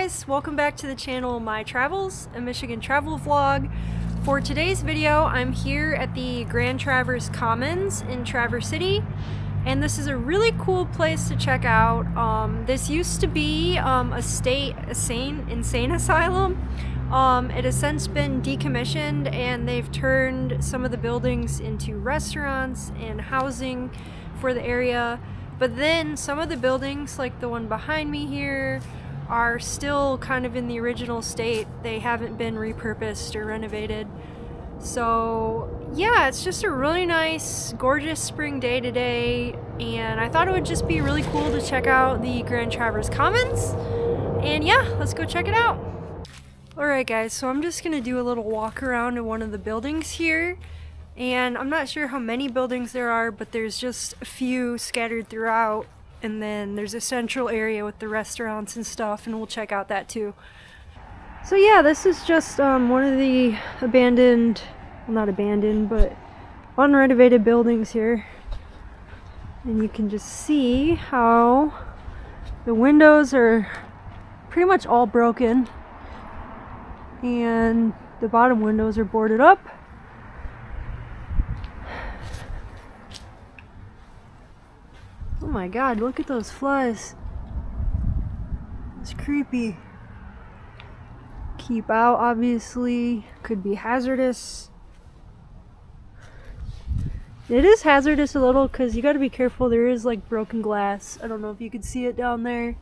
guys, welcome back to the channel My Travels, a Michigan travel vlog. For today's video, I'm here at the Grand Traverse Commons in Traverse City, and this is a really cool place to check out. This used to be a state insane asylum. It has since been decommissioned, and they've turned some of the buildings into restaurants and housing for the area. But then some of the buildings, like the one behind me here, are still kind of in the original state. They haven't been repurposed or renovated. So yeah, it's just a really nice, gorgeous spring day today, and I thought it would just be really cool to check out the Grand Traverse Commons. And yeah, let's go check it out. Alright guys, so I'm just gonna do a little walk around in one of the buildings here. And I'm not sure how many buildings there are, but there's just a few scattered throughout. And then there's a central area with the restaurants and stuff, and we'll check out that too. So yeah, this is just one of the abandoned, well, not abandoned, but unrenovated buildings here. And you can just see how the windows are pretty much all broken. And the bottom windows are boarded up. Oh my god, look at those flies. It's creepy. Keep out, obviously. Could be hazardous. It is hazardous a little because you gotta be careful. There is like broken glass. I don't know if you can see it down there.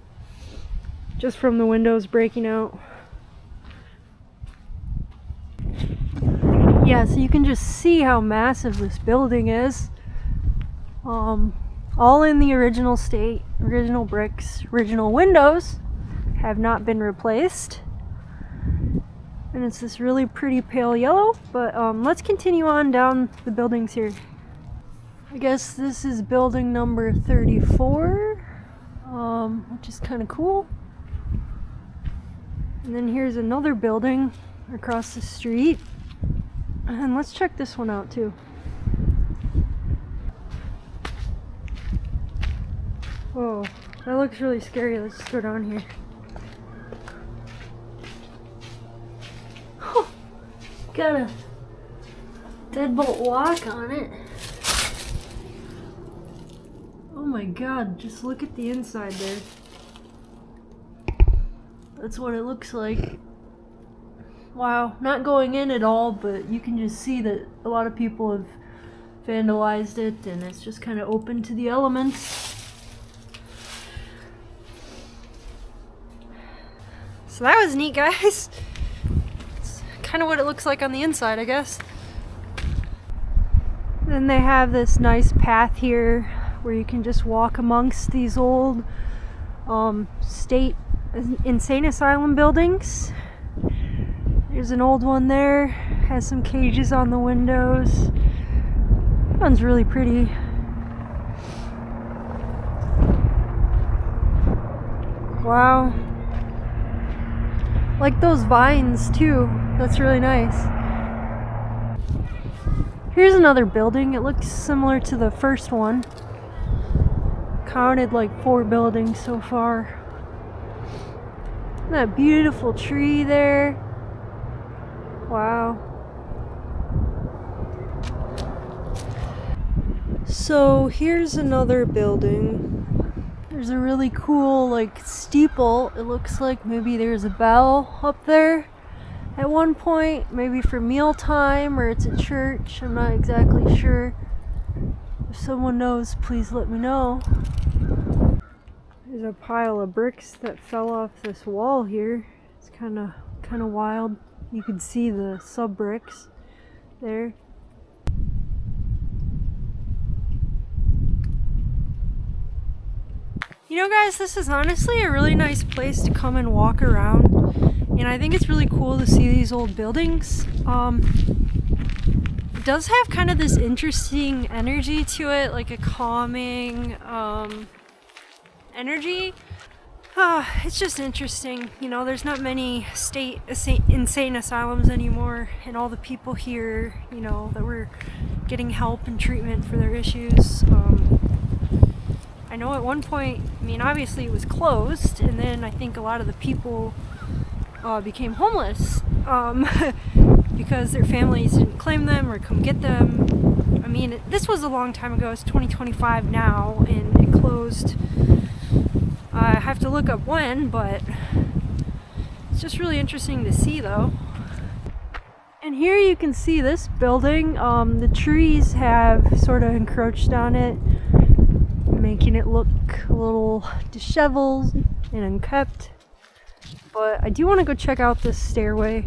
Just from the windows breaking out. Yeah, so you can just see how massive this building is. All in the original state, original bricks, original windows have not been replaced. And it's this really pretty pale yellow, but let's continue on down the buildings here. I guess this is building number 34, which is kind of cool. And then here's another building across the street. And let's check this one out too. Oh, that looks really scary. Let's just go down here. Oh, got a deadbolt lock on it. Oh my god, just look at the inside there. That's what it looks like. Wow, not going in at all, but you can just see that a lot of people have vandalized it, and it's just kind of open to the elements. So that was neat, guys. It's kind of what it looks like on the inside, I guess. Then they have this nice path here where you can just walk amongst these old state insane asylum buildings. There's an old one there, has some cages on the windows. That one's really pretty. Wow. Like those vines too. That's really nice. Here's another building. It looks similar to the first one. Counted like 4 buildings so far. That beautiful tree there. Wow. So here's another building. There's a really cool like steeple. It looks like maybe there's a bell up there at one point, maybe for mealtime, or it's a church. I'm not exactly sure. If someone knows, please let me know. There's a pile of bricks that fell off this wall here. It's kind of wild. You can see the sub bricks there. You know guys, this is honestly a really nice place to come and walk around, and I think it's really cool to see these old buildings. It does have kind of this interesting energy to it, like a calming energy. It's just interesting. You know, there's not many state insane asylums anymore, and all the people here, you know, that were getting help and treatment for their issues. I know at one point, I mean, obviously it was closed, and then I think a lot of the people became homeless because their families didn't claim them or come get them. I mean, this was a long time ago. It's 2025 now, and it closed. I have to look up when, but it's just really interesting to see, though. And here you can see this building. The trees have sort of encroached on it, making it look a little disheveled and unkept. But I do want to go check out this stairway.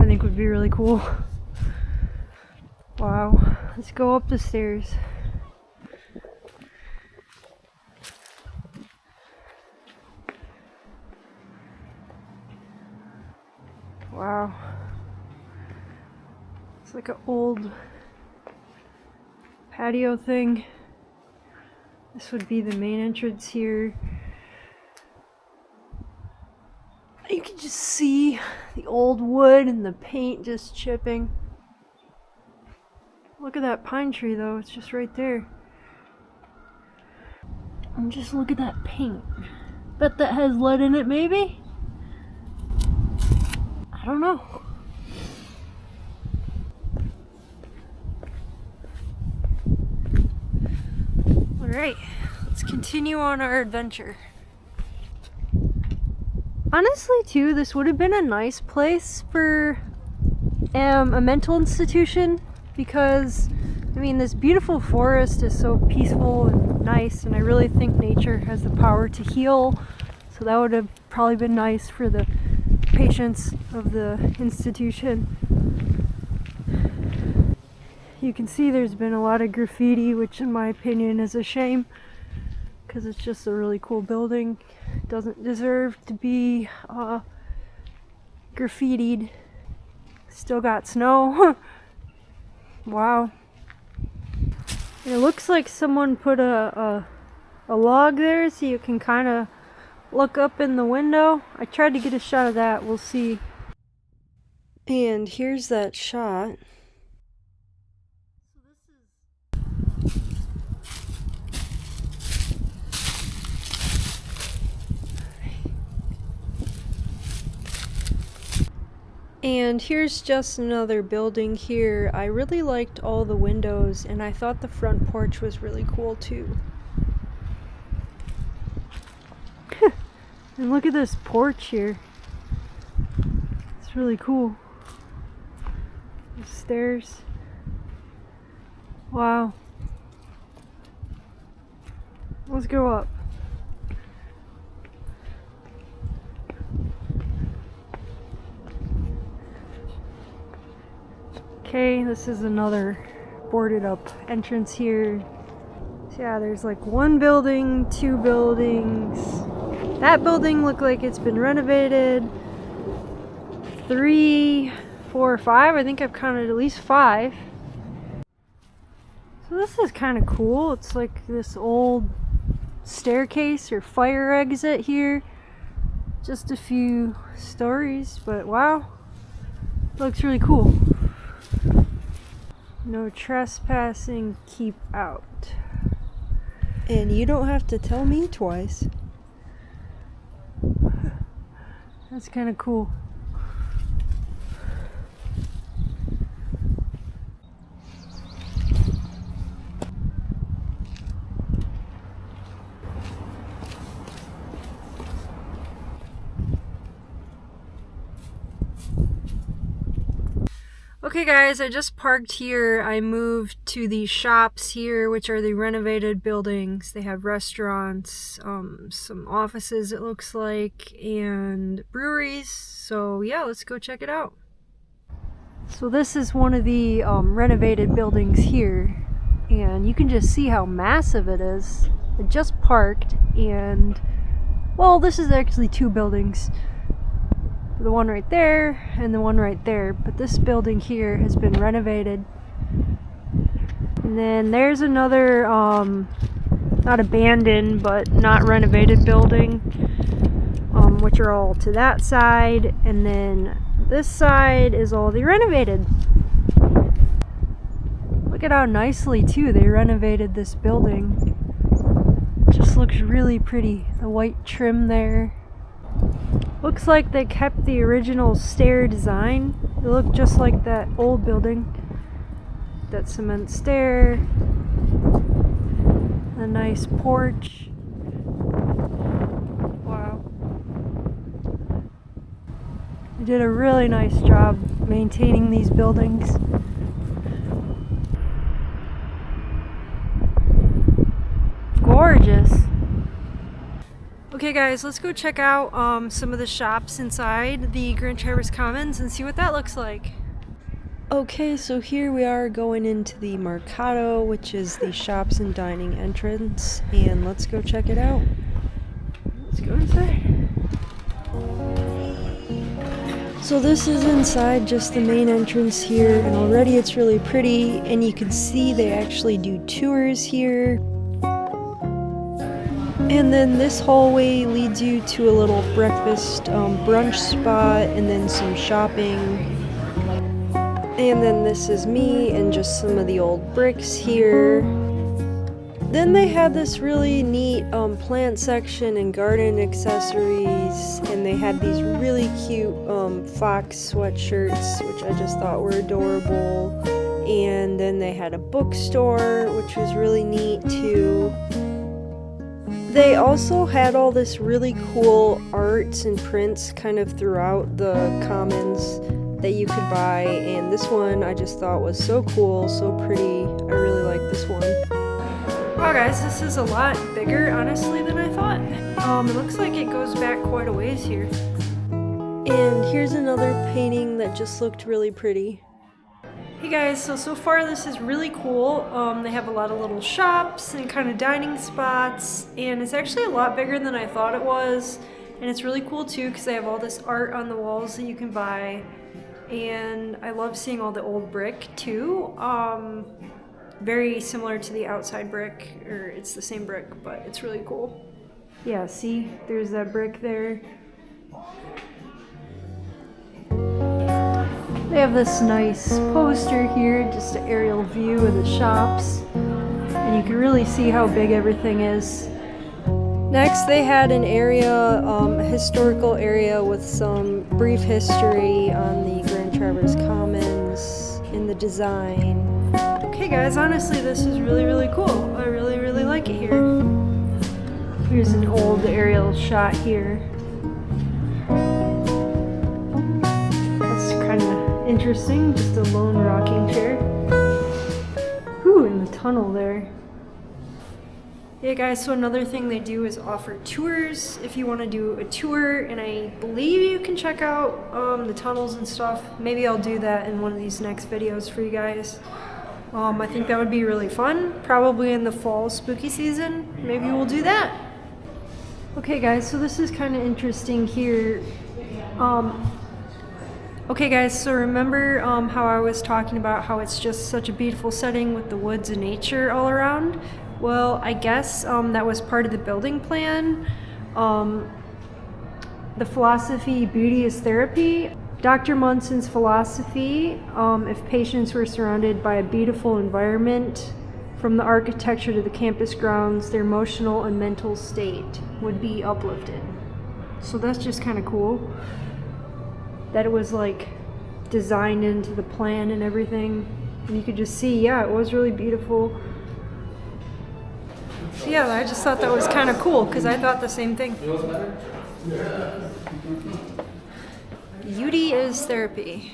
I think would be really cool. Wow. Let's go up the stairs. Wow. It's like an old patio thing. This would be the main entrance here. You can just see the old wood and the paint just chipping. Look at that pine tree though, it's just right there. And just look at that paint. Bet that has lead in it, maybe? I don't know. Alright, let's continue on our adventure. Honestly, too, this would have been a nice place for a mental institution because, I mean, this beautiful forest is so peaceful and nice, and I really think nature has the power to heal, so that would have probably been nice for the patients of the institution. You can see there's been a lot of graffiti, which in my opinion is a shame because it's just a really cool building. It doesn't deserve to be graffitied. Still got snow. Wow. It looks like someone put a log there so you can kind of look up in the window. I tried to get a shot of that. We'll see. And here's that shot. And here's just another building here. I really liked all the windows, and I thought the front porch was really cool too. And look at this porch here. It's really cool. The stairs. Wow. Let's go up. Okay, this is another boarded up entrance here. So yeah, there's like one building, two buildings. That building looked like it's been renovated. 3, 4, 5. I think I've counted at least 5. So this is kind of cool. It's like this old staircase or fire exit here. Just a few stories, but wow. Looks really cool. No trespassing, keep out. And you don't have to tell me twice. That's kind of cool. Okay guys, I just parked here. I moved to the shops here, which are the renovated buildings. They have restaurants, some offices it looks like, and breweries. So yeah, let's go check it out. So this is one of the renovated buildings here, and you can just see how massive it is. I just parked, and well, this is actually 2 buildings. The one right there and the one right there, but this building here has been renovated. And then there's another not abandoned but not renovated building, which are all to that side, and then this side is all the renovated. Look at how nicely too they renovated this building. Just looks really pretty. The white trim there. Looks like they kept the original stair design. It looked just like that old building. That cement stair. A nice porch. Wow. They did a really nice job maintaining these buildings. Gorgeous. Okay guys, let's go check out some of the shops inside the Grand Traverse Commons and see what that looks like. Okay, so here we are going into the Mercado, which is the shops and dining entrance, and let's go check it out. Let's go inside. So this is inside just the main entrance here, and already it's really pretty, and you can see they actually do tours here. And then this hallway leads you to a little breakfast brunch spot, and then some shopping. And then this is me and just some of the old bricks here. Then they had this really neat plant section and garden accessories, and they had these really cute fox sweatshirts, which I just thought were adorable. And then they had a bookstore, which was really neat too. They also had all this really cool arts and prints kind of throughout the commons that you could buy, and this one I just thought was so cool, so pretty. I really like this one. Wow guys, this is a lot bigger honestly than I thought. It looks like it goes back quite a ways here. And here's another painting that just looked really pretty. Hey guys, so far this is really cool. They have a lot of little shops and kind of dining spots, and it's actually a lot bigger than I thought it was. And it's really cool too because they have all this art on the walls that you can buy. And I love seeing all the old brick too. Very similar to the outside brick, or it's the same brick, but it's really cool. Yeah, see, there's that brick there. They have this nice poster here, just an aerial view of the shops, and you can really see how big everything is. Next, they had an area, a historical area with some brief history on the Grand Traverse Commons in the design. Okay guys, honestly this is really, really cool. I really, really like it here. Here's an old aerial shot here. That's kind of interesting, just a lone rocking chair. Ooh, in the tunnel there. Yeah guys, so another thing they do is offer tours if you want to do a tour, and I believe you can check out the tunnels and stuff. Maybe I'll do that in one of these next videos for you guys. I think that would be really fun, probably in the fall spooky season. Maybe we'll do that. Okay guys, so this is kind of interesting here. Okay guys, so remember how I was talking about how it's just such a beautiful setting with the woods and nature all around? Well, I guess that was part of the building plan. The philosophy, beauty is therapy. Dr. Munson's philosophy, if patients were surrounded by a beautiful environment, from the architecture to the campus grounds, their emotional and mental state would be uplifted. So that's just kind of cool. That it was like designed into the plan and everything. And you could just see, yeah, it was really beautiful. So yeah, I just thought that was kind of cool because I thought the same thing. Beauty is therapy.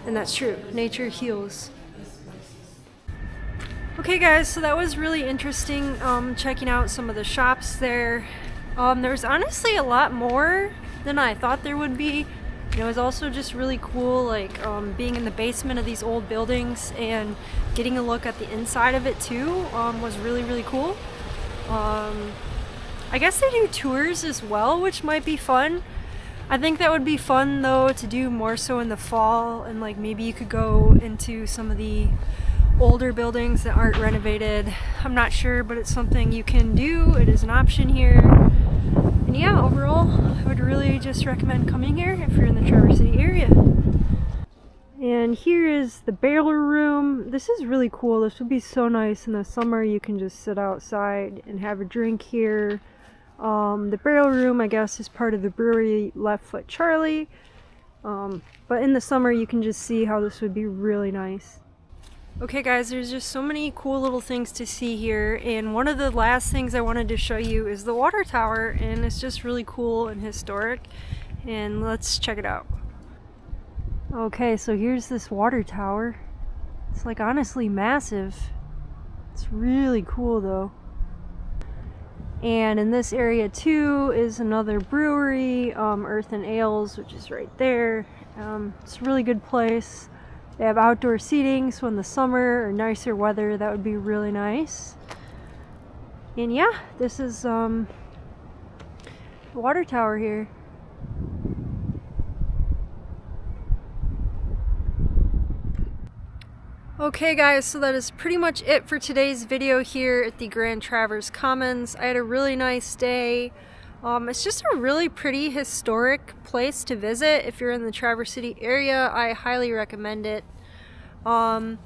And that's true. Nature heals. Okay guys, so that was really interesting checking out some of the shops there. There's honestly a lot more than I thought there would be. And it was also just really cool, like being in the basement of these old buildings and getting a look at the inside of it too was really, really cool. I guess they do tours as well, which might be fun. I think that would be fun though to do more so in the fall, and like maybe you could go into some of the older buildings that aren't renovated. I'm not sure, but it's something you can do. It is an option here. And yeah, overall, I would really just recommend coming here if you're in the Traverse City area. And here is the baler room. This is really cool. This would be so nice in the summer. You can just sit outside and have a drink here. The barrel room, I guess, is part of the brewery Left Foot Charlie. But in the summer, you can just see how this would be really nice. Okay guys, there's just so many cool little things to see here, and one of the last things I wanted to show you is the water tower, and it's just really cool and historic, and let's check it out. Okay, so here's this water tower. It's like honestly massive. It's really cool though. And in this area too is another brewery, Earth and Ales, which is right there. It's a really good place. They have outdoor seating, so in the summer or nicer weather, that would be really nice. And yeah, this is the water tower here. Okay guys, so that is pretty much it for today's video here at the Grand Traverse Commons. I had a really nice day. It's just a really pretty historic place to visit. If you're in the Traverse City area, I highly recommend it. I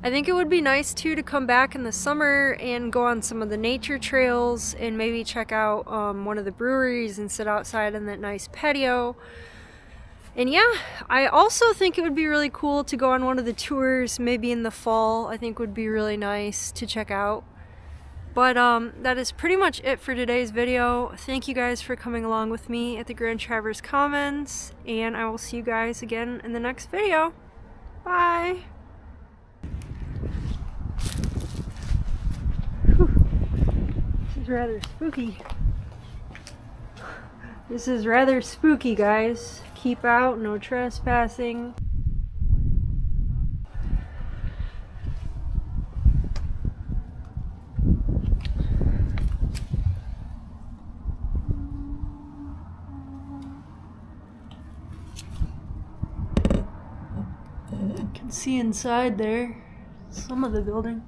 think it would be nice too to come back in the summer and go on some of the nature trails and maybe check out one of the breweries and sit outside in that nice patio. And yeah, I also think it would be really cool to go on one of the tours maybe in the fall. I think would be really nice to check out. But that is pretty much it for today's video. Thank you guys for coming along with me at the Grand Traverse Commons, and I will see you guys again in the next video. Bye! Whew. This is rather spooky. This is rather spooky, guys. Keep out, no trespassing. You can see inside there some of the building.